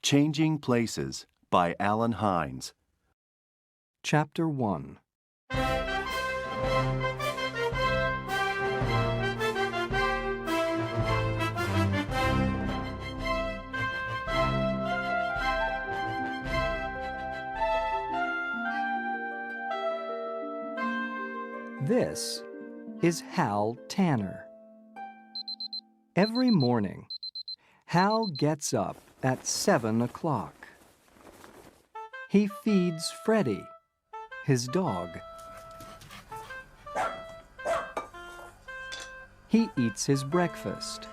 Changing Places by Alan Hines. Chapter 1. This is Hal Tanner. Every morning, Hal gets up at 7 o'clock. He feeds Freddie, his dog. He eats his breakfast.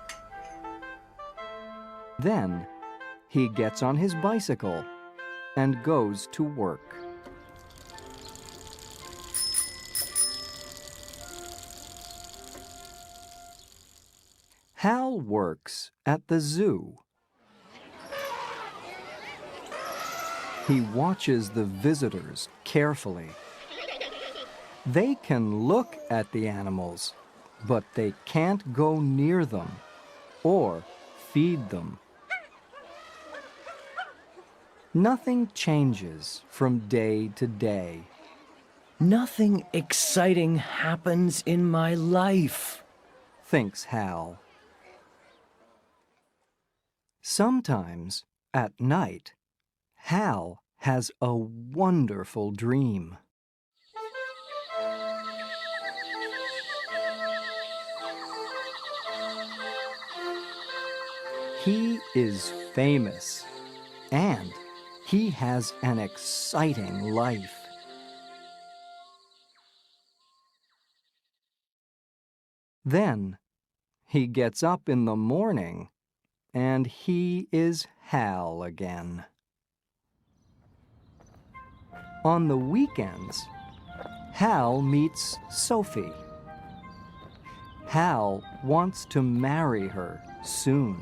Then, he gets on his bicycle and goes to work. Hal works at the zoo. He watches the visitors carefully. They can look at the animals, but they can't go near them or feed them. Nothing changes from day to day. Nothing exciting happens in my life, thinks Hal. Sometimes, at night, Hal has a wonderful dream. He is famous, and he has an exciting life. Then, he gets up in the morning, and he is Hal again. On the weekends, Hal meets Sophie. Hal wants to marry her soon.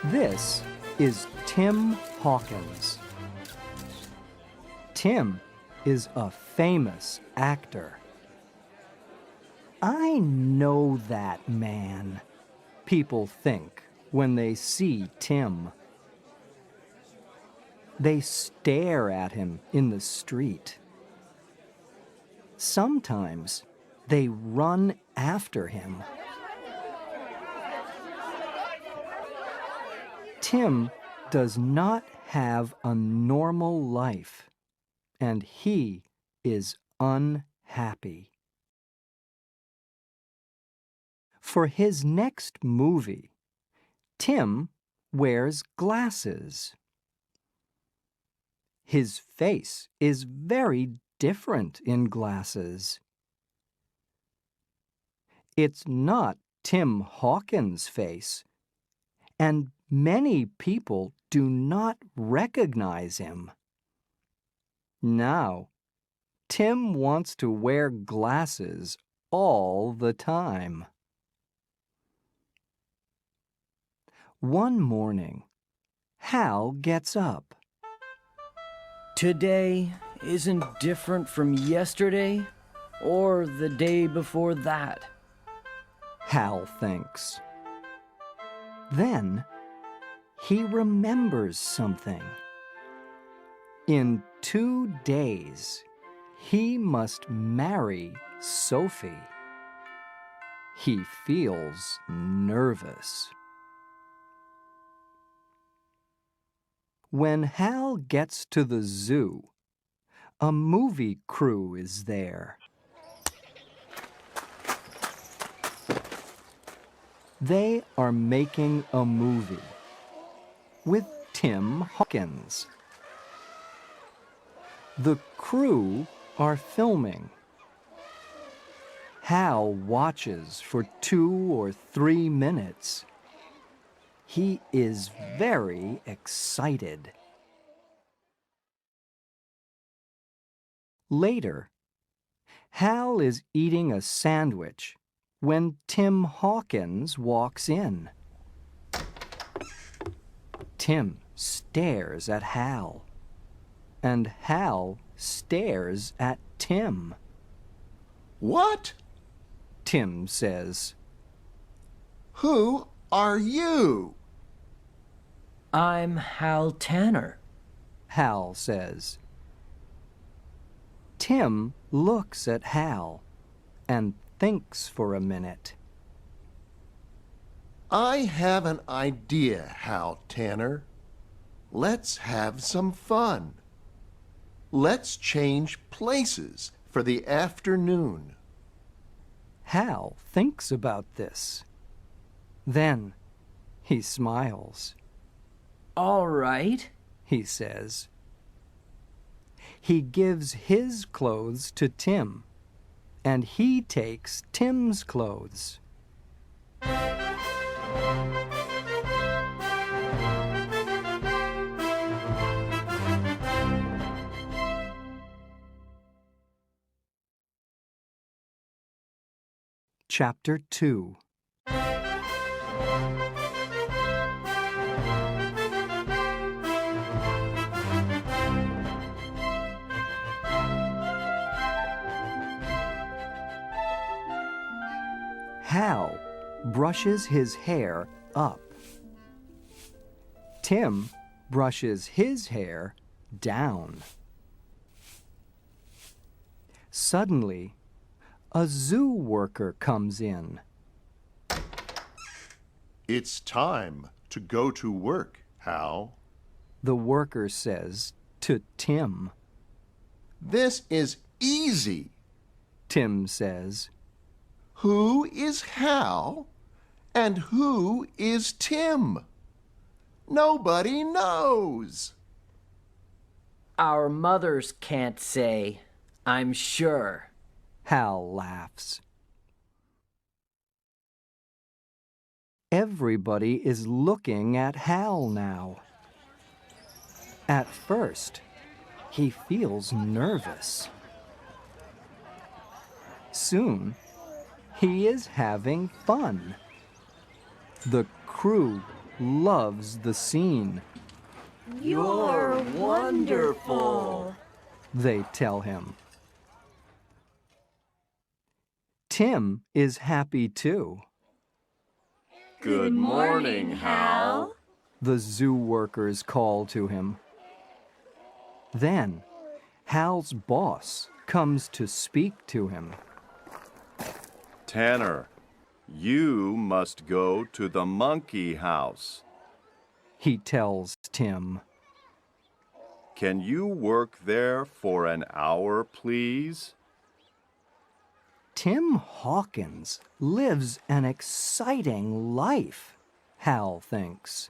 This is Tim Hawkins. Tim is a famous actor. I know that man, people think when they see Tim. They stare at him in the street. Sometimes they run after him. Tim does not have a normal life, and he is unhappy. For his next movie, Tim wears glasses. His face is very different in glasses. It's not Tim Hawkins' face, and many people do not recognize him. Now, Tim wants to wear glasses all the time. One morning, Hal gets up. Today isn't different from yesterday or the day before that, Hal thinks. Then, he remembers something. In 2 days, he must marry Sophie. He feels nervous. When Hal gets to the zoo, a movie crew is there. They are making a movie with Tim Hawkins. The crew are filming. Hal watches for 2 or 3 minutes. He is very excited. Later, Hal is eating a sandwich when Tim Hawkins walks in. Tim stares at Hal, and Hal stares at Tim. What? Tim says. Who are you? I'm Hal Tanner. Hal says. Tim looks at Hal and thinks for a minute. I have an idea, Hal Tanner. Let's have some fun. Let's change places for the afternoon. Hal thinks about this. Then he smiles. All right. He says. He gives his clothes to Tim, and he takes Tim's clothes. Chapter 2. Hal brushes his hair up. Tim brushes his hair down. Suddenly, a zoo worker comes in. It's time to go to work, Hal. The worker says to Tim. This is easy. Tim says. Who is Hal and who is Tim? Nobody knows. Our mothers can't say, I'm sure. Hal laughs. Everybody is looking at Hal now. At first, he feels nervous. Soon, he is having fun. The crew loves the scene. You're wonderful, they tell him. Tim is happy too. Good morning, Hal. The zoo workers call to him. Then, Hal's boss comes to speak to him. Tanner, you must go to the monkey house. He tells Tim. Can you work there for an hour, please? Tim Hawkins lives an exciting life, Hal thinks.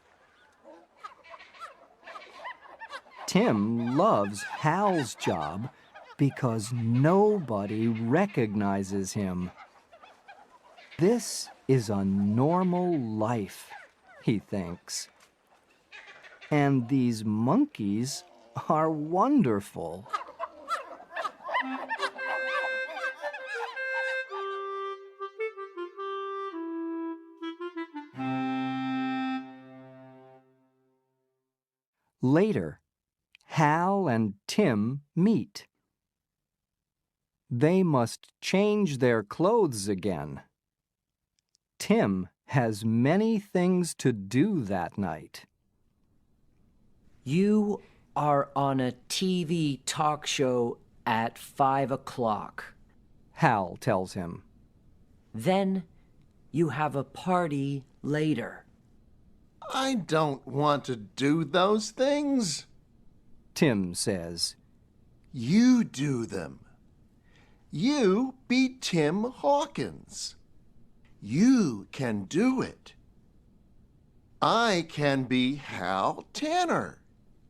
Tim loves Hal's job because nobody recognizes him. This is a normal life, he thinks. And these monkeys are wonderful. Later, Hal and Tim meet. They must change their clothes again. Tim has many things to do that night. You are on a TV talk show at 5 o'clock. Hal tells him. Then you have a party later. I don't want to do those things. Tim says. You do them. You be Tim Hawkins. You can do it. I can be Hal Tanner.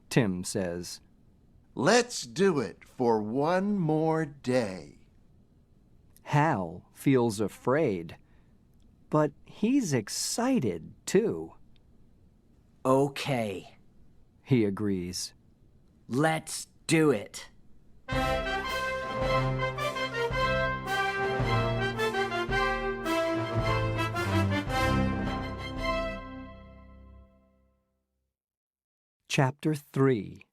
Tim says. Let's do it for one more day. Hal feels afraid, but he's excited too. Okay, He agrees. let's do it. Chapter 3.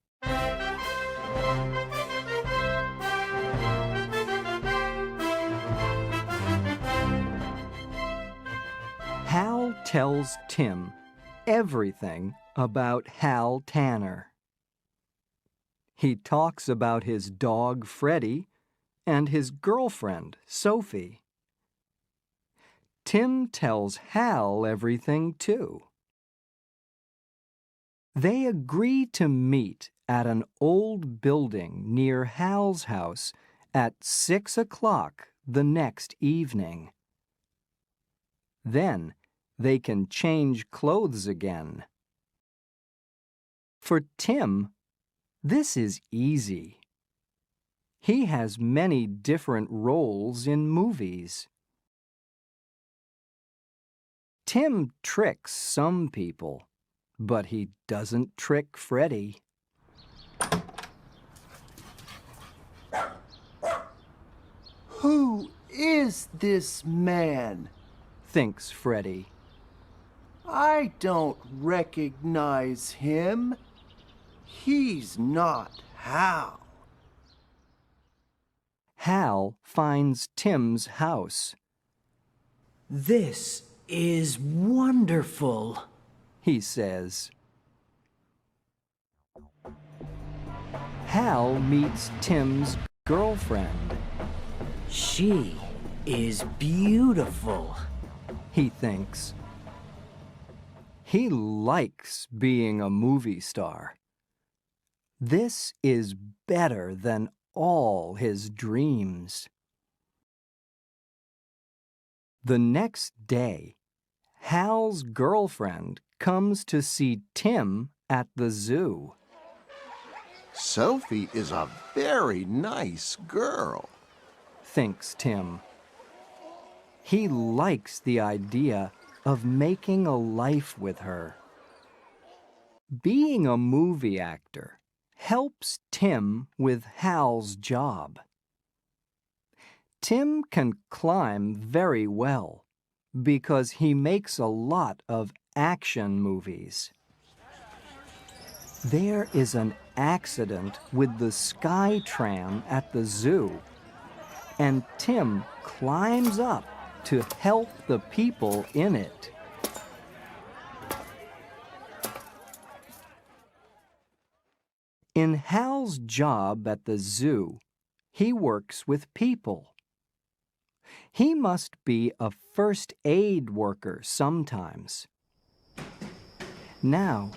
Hal tells Tim everything about Hal Tanner. He talks about his dog Freddie and his girlfriend Sophie. Tim tells Hal everything too. They agree to meet at an old building near Hal's house at 6 o'clock the next evening. Then they can change clothes again. For Tim, this is easy. He has many different roles in movies. Tim tricks some people, but he doesn't trick Freddie. Who is this man? Thinks Freddie. I don't recognize him. He's not Hal. Hal finds Tim's house. This is wonderful, He says. Hal meets Tim's girlfriend. She is beautiful. He thinks. He likes being a movie star. This is better than all his dreams. The next day, Hal's girlfriend comes to see Tim at the zoo. Sophie is a very nice girl. Thinks Tim. He likes the idea of making a life with her. Being a movie actor helps Tim with Hal's job. Tim can climb very well because he makes a lot of action movies. There is an accident with the Sky Tram at the zoo, and Tim climbs up to help the people in it. In Hal's job at the zoo, he works with people. He must be a first aid worker sometimes. Now,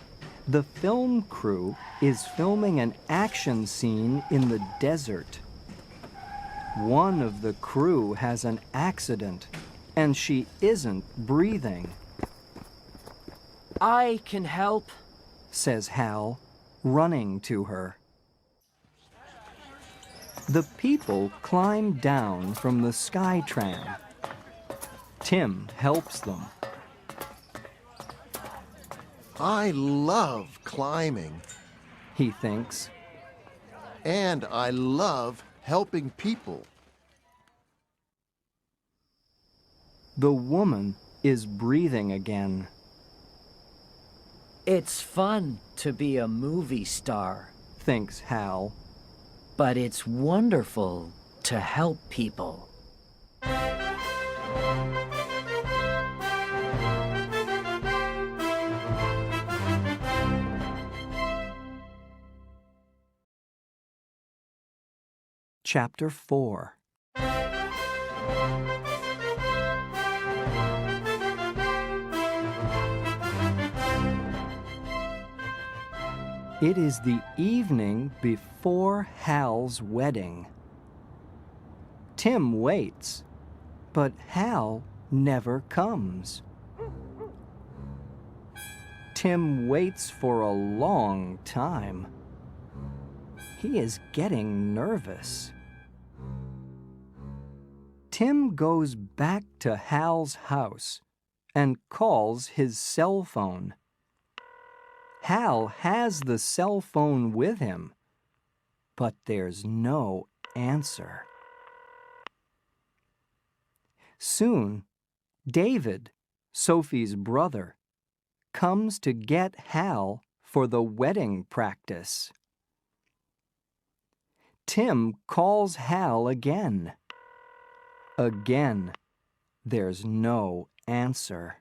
the film crew is filming an action scene in the desert. One of the crew has an accident, and she isn't breathing, I can help. says Hal, running to her. The people climb down from the Sky Tram. Tim helps them. I love climbing, He thinks. and I love helping people. The woman is breathing again. It's fun to be a movie star, Thinks Hal. but it's wonderful to help people. Chapter 4. It is the evening before Hal's wedding. Tim waits, but Hal never comes. Tim waits for a long time. He is getting nervous. Tim goes back to Hal's house and calls his cell phone. Hal has the cell phone with him, but there's no answer. Soon, David, Sophie's brother, comes to get Hal for the wedding practice. Tim calls Hal again. Again, there's no answer.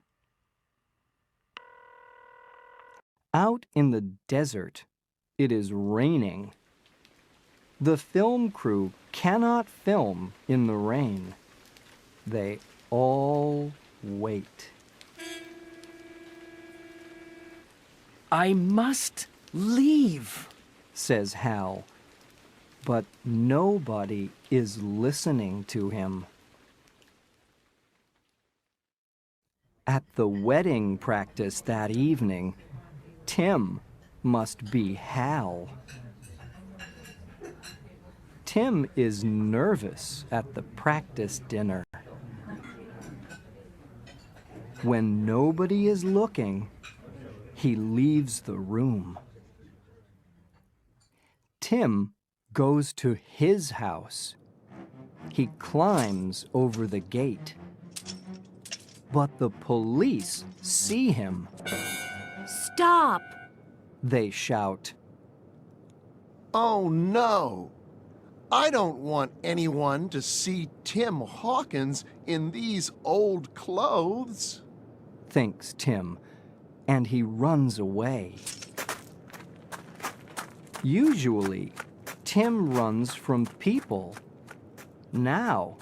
Out in the desert, it is raining. The film crew cannot film in the rain. They all wait. I must leave, says Hal, but nobody is listening to him. At the wedding practice that evening, Tim must be Hal. Tim is nervous at the practice dinner. When nobody is looking, he leaves the room. Tim goes to his house. He climbs over the gate. But the police see him. Stop! They shout. Oh no! I don't want anyone to see Tim Hawkins in these old clothes. Thinks Tim, and he runs away. Usually, Tim runs from people. Now,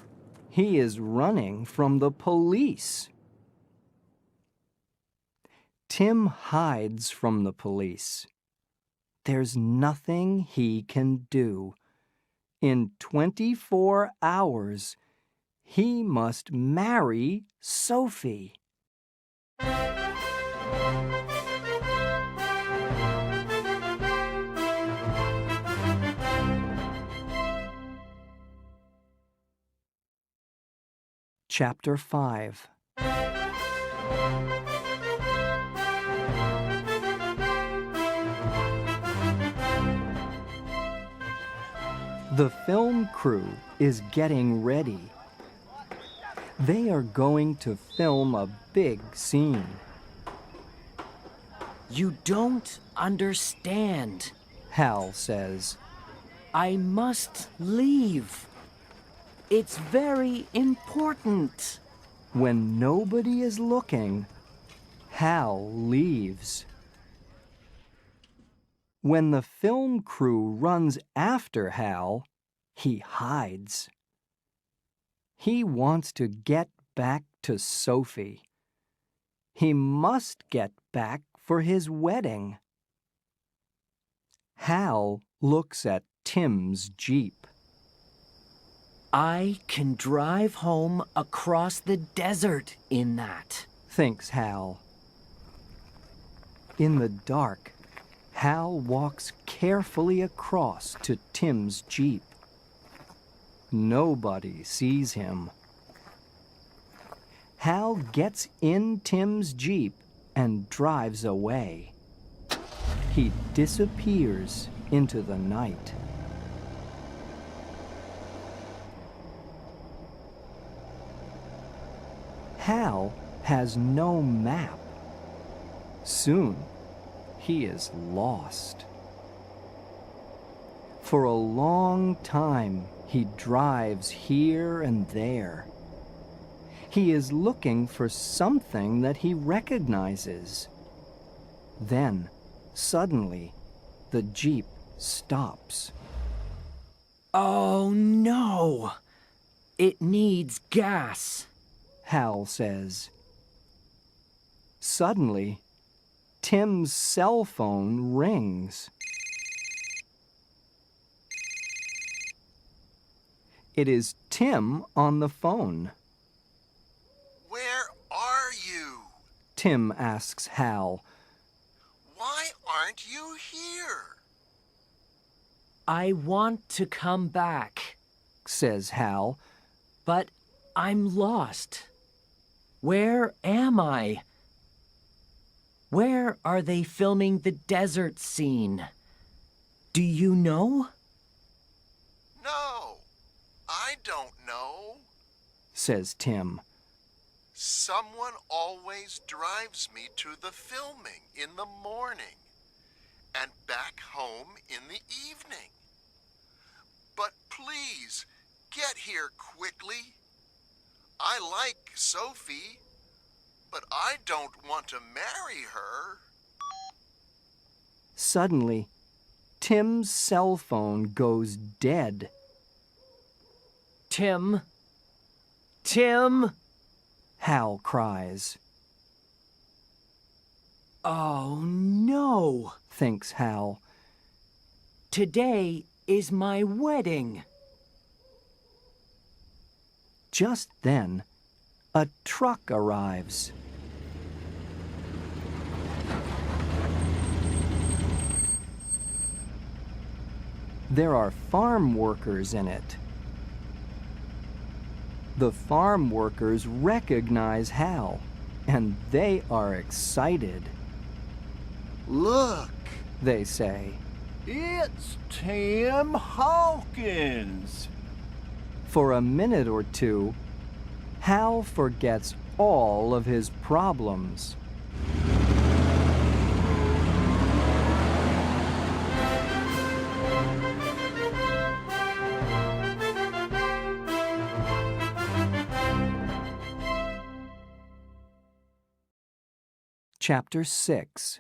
he is running from the police. Tim hides from the police. There's nothing he can do. In 24 hours, he must marry Sophie. Chapter 5. The film crew is getting ready. They are going to film a big scene. You don't understand. Hal says. I must leave. It's very important. When nobody is looking, Hal leaves. When the film crew runs after Hal, he hides. He wants to get back to Sophie. He must get back for his wedding. Hal looks at Tim's Jeep. I can drive home across the desert in that, thinks Hal. In the dark, Hal walks carefully across to Tim's Jeep. Nobody sees him. Hal gets in Tim's Jeep and drives away. He disappears into the night. Hal has no map. Soon, he is lost. For a long time, he drives here and there. He is looking for something that he recognizes. Then, suddenly, the Jeep stops. Oh no! It needs gas. Hal says. Suddenly, Tim's cell phone rings. It is Tim on the phone. Where are you? Tim asks Hal. Why aren't you here? I want to come back, Says Hal. but I'm lost. Where am I? Where are they filming the desert scene? Do you know? No, I don't know. Says Tim. Someone always drives me to the filming in the morning and back home in the evening. But please, get here quickly. I like Sophie, but I don't want to marry her. Suddenly, Tim's cell phone goes dead. Tim? Tim? Hal cries. Oh no! Thinks Hal. Today is my wedding. Just then, a truck arrives. There are farm workers in it. The farm workers recognize Hal, and they are excited. Look! They say. It's Tim Hawkins. For a minute or two, Hal forgets all of his problems. Chapter 6.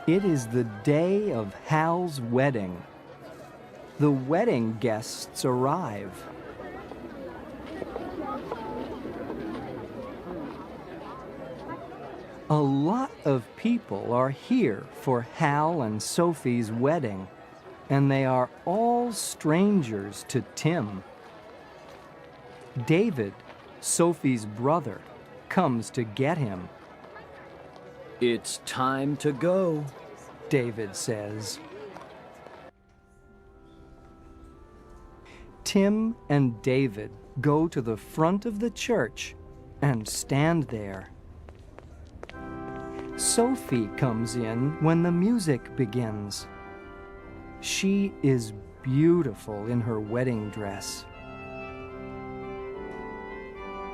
It is the day of Hal's wedding. The wedding guests arrive. A lot of people are here for Hal and Sophie's wedding, and they are all strangers to Tim. David, Sophie's brother, comes to get him. It's time to go. David says. Tim and David go to the front of the church and stand there. Sophie comes in when the music begins. She is beautiful in her wedding dress.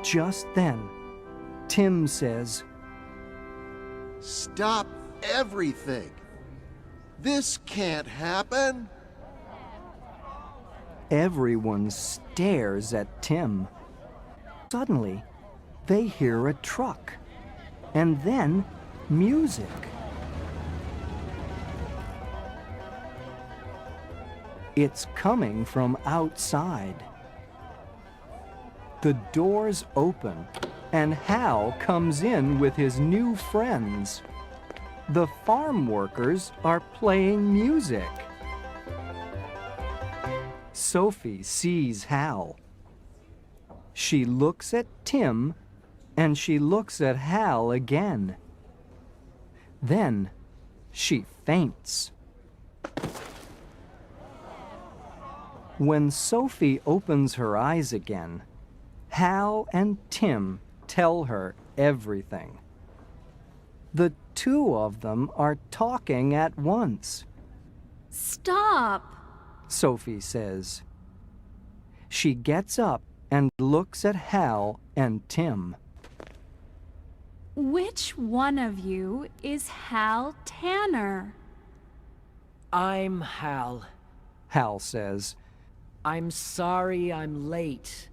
Just then, Tim says, Stop everything! This can't happen! Everyone stares at Tim. Suddenly, they hear a truck, and then music. It's coming from outside. The doors open, and Hal comes in with his new friends. The farm workers are playing music. Sophie sees Hal. She looks at Tim, and she looks at Hal again. Then she faints. When Sophie opens her eyes again, Hal and Tim tell her everything. The two of them are talking at once. Stop! Sophie says. She gets up and looks at Hal and Tim. Which one of you is Hal Tanner? I'm Hal. Hal says. I'm sorry I'm late,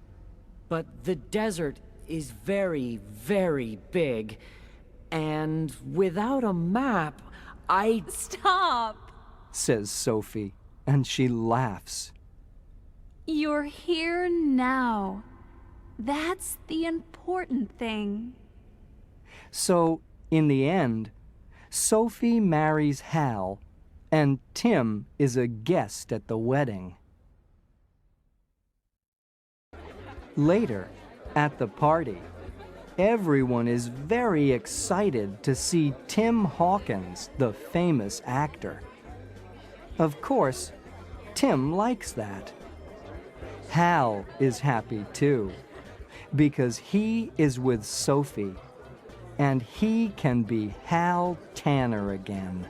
but the desert is very, very big, and without a map, Stop! Says Sophie, and she laughs. You're here now. That's the important thing. So, in the end, Sophie marries Hal, and Tim is a guest at the wedding. Later, at the party, everyone is very excited to see Tim Hawkins, the famous actor. Of course, Tim likes that. Hal is happy too, because he is with Sophie, and he can be Hal Tanner again.